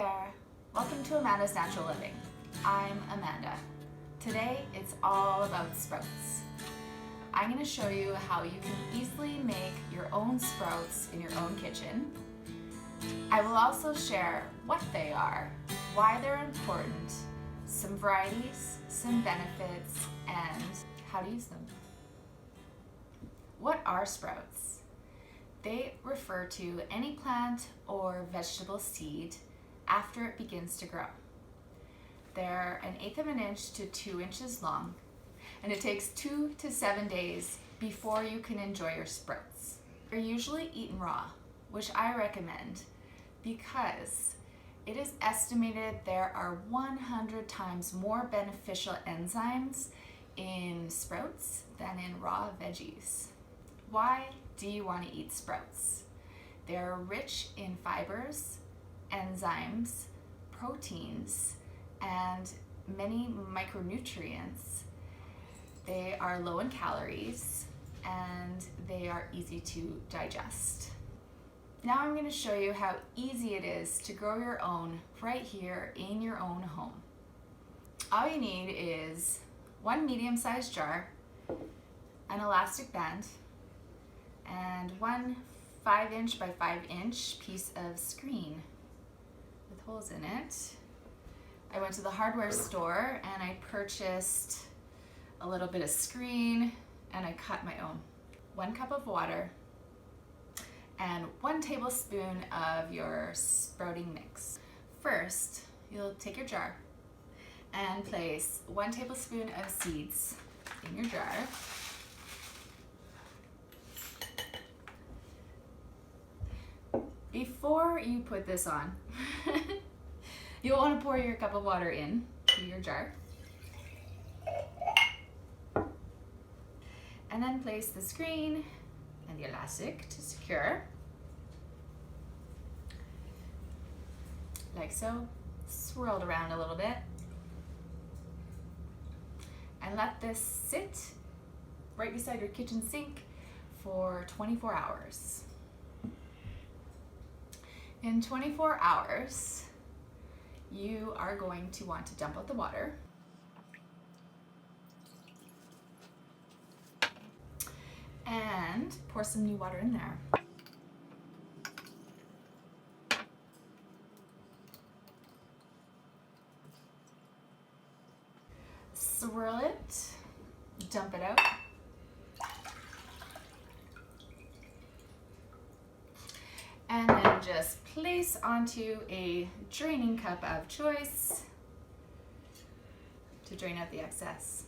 there, welcome to Amanda's Natural Living. I'm Amanda. Today it's all about sprouts. I'm going to show you how you can easily make your own sprouts in your own kitchen. I will also share what they are, why they're important, some varieties, some benefits, and how to use them. What are sprouts? They refer to any plant or vegetable seed after it begins to grow. They're 1/8 of an inch to 2 inches long, and it takes 2 to 7 days before you can enjoy your sprouts. They're usually eaten raw, which I recommend because it is estimated there are 100 times more beneficial enzymes in sprouts than in raw veggies. Why do you want to eat sprouts? They're rich in fibers, enzymes, proteins, and many micronutrients. They are low in calories and they are easy to digest. Now I'm going to show you how easy it is to grow your own right here in your own home. All you need is one medium-sized jar, an elastic band, and one 5-inch by 5-inch piece of screen with holes in it. I went to the hardware store and I purchased a little bit of screen and I cut my own. 1 cup of water and 1 tablespoon of your sprouting mix. First, you'll take your jar and place 1 tablespoon of seeds in your jar. Before you put this on, you'll want to pour your cup of water in to your jar. And then place the screen and the elastic to secure. Like so. Swirl it around a little bit. And let this sit right beside your kitchen sink for 24 hours. In 24 hours, you are going to want to dump out the water. And pour some new water in there. Swirl it, dump it out. And then just place onto a draining cup of choice to drain out the excess.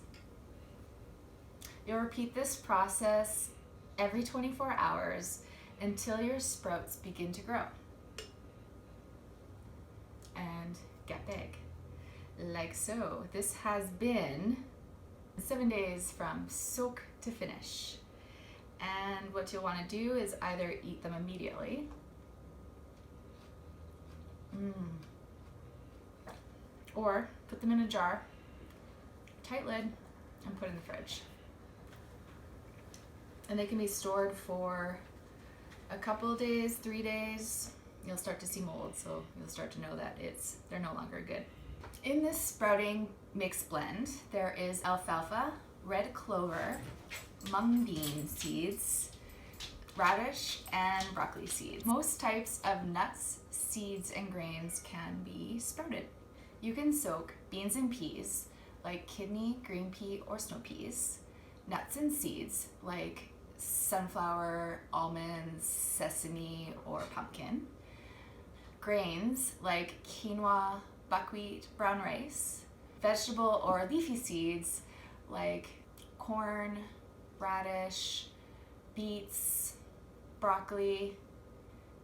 You'll repeat this process every 24 hours until your sprouts begin to grow and get big, like so. This has been 7 days from soak to finish. And what you'll want to do is either eat them immediately or put them in a jar, tight lid, and put in the fridge. And they can be stored for a couple of days, 3 days. You'll start to see mold, so you'll start to know that they're no longer good. In this sprouting mix blend, there is alfalfa, red clover, mung bean seeds, radish, and broccoli seeds. Most types of nuts, seeds, and grains can be sprouted. You can soak beans and peas, like kidney, green pea, or snow peas, nuts and seeds, like sunflower, almonds, sesame, or pumpkin, grains, like quinoa, buckwheat, brown rice, vegetable or leafy seeds, like corn, radish, beets, broccoli.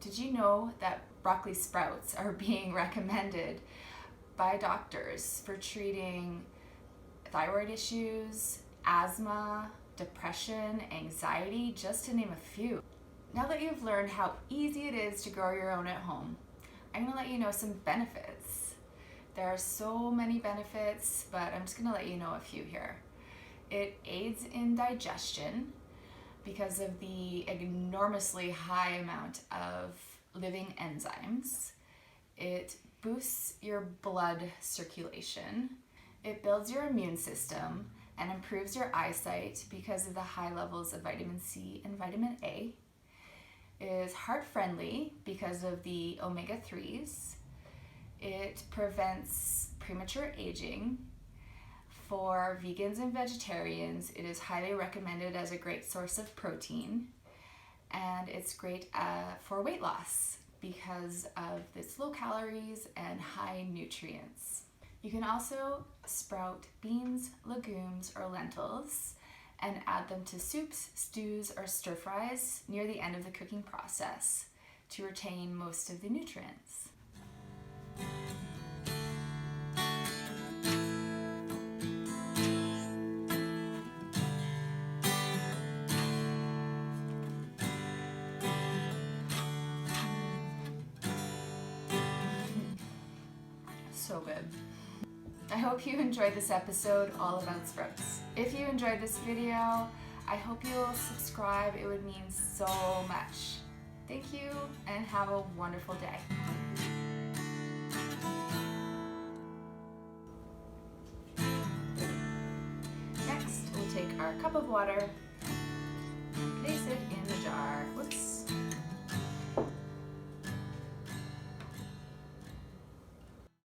Did you know that broccoli sprouts are being recommended by doctors for treating thyroid issues, asthma, depression, anxiety, just to name a few? Now that you've learned how easy it is to grow your own at home, I'm going to let you know some benefits. There are so many benefits, but I'm just going to let you know a few here. It aids in digestion because of the enormously high amount of living enzymes. It boosts your blood circulation. It builds your immune system and improves your eyesight because of the high levels of vitamin C and vitamin A. It is heart friendly because of the omega-3s. It prevents premature aging. For vegans and vegetarians, it is highly recommended as a great source of protein. And it's great for weight loss because of its low calories and high nutrients. You can also sprout beans, legumes, or lentils and add them to soups, stews, or stir fries near the end of the cooking process to retain most of the nutrients. So good. I hope you enjoyed this episode all about sprouts. If you enjoyed this video, I hope you'll subscribe. It would mean so much. Thank you and have a wonderful day. Next, we'll take our cup of water